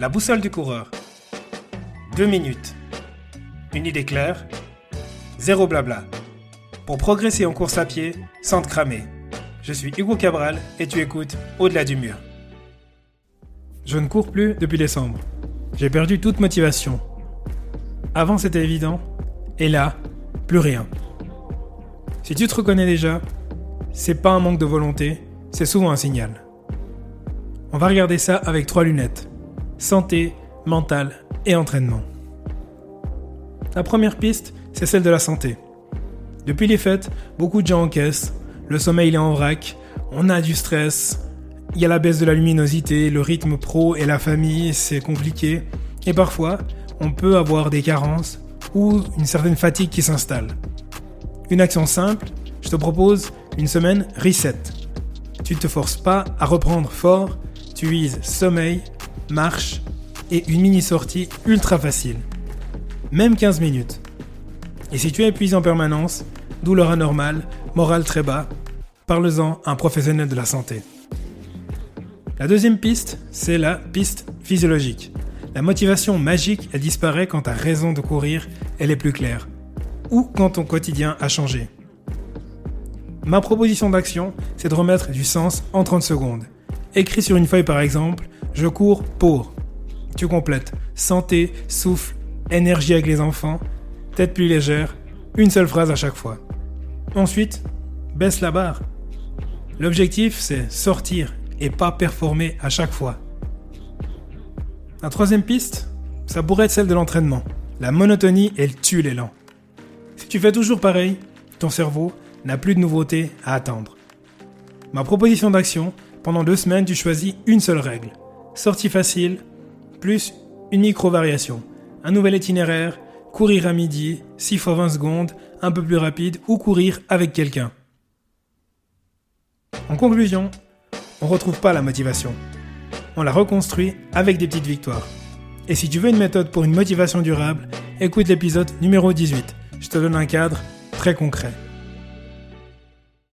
La boussole du coureur. 2 minutes. Une idée claire. Zéro blabla. Pour progresser en course à pied sans te cramer. Je suis Hugo Cabral et tu écoutes Au-delà du mur. Je ne cours plus depuis décembre. J'ai perdu toute motivation. Avant c'était évident, et là, plus rien. Si tu te reconnais déjà, c'est pas un manque de volonté, c'est souvent un signal. On va regarder ça avec 3 lunettes. Santé, mental et entraînement. La première piste, c'est celle de la santé. Depuis les fêtes, beaucoup de gens encaissent, le sommeil il est en vrac, on a du stress, il y a la baisse de la luminosité, le rythme pro et la famille, c'est compliqué. Et parfois, on peut avoir des carences ou une certaine fatigue qui s'installe. Une action simple, je te propose une semaine reset. Tu ne te forces pas à reprendre fort, tu vises sommeil, marche et une mini-sortie ultra facile. Même 15 minutes. Et si tu es épuisé en permanence, douleur anormale, morale très bas, parle-en à un professionnel de la santé. La deuxième piste, c'est la piste physiologique. La motivation magique, elle disparaît quand ta raison de courir, elle est plus claire. Ou quand ton quotidien a changé. Ma proposition d'action, c'est de remettre du sens en 30 secondes. Écris sur une feuille par exemple, je cours pour. Tu complètes santé, souffle, énergie avec les enfants, tête plus légère, une seule phrase à chaque fois. Ensuite, baisse la barre. L'objectif, c'est sortir et pas performer à chaque fois. La troisième piste, ça pourrait être celle de l'entraînement. La monotonie, elle tue l'élan. Si tu fais toujours pareil, ton cerveau n'a plus de nouveautés à attendre. Ma proposition d'action, pendant 2 semaines, tu choisis une seule règle. Sortie facile, plus une micro-variation. Un nouvel itinéraire, courir à midi, 6 fois 20 secondes, un peu plus rapide, ou courir avec quelqu'un. En conclusion, on ne retrouve pas la motivation. On la reconstruit avec des petites victoires. Et si tu veux une méthode pour une motivation durable, écoute l'épisode numéro 18. Je te donne un cadre très concret.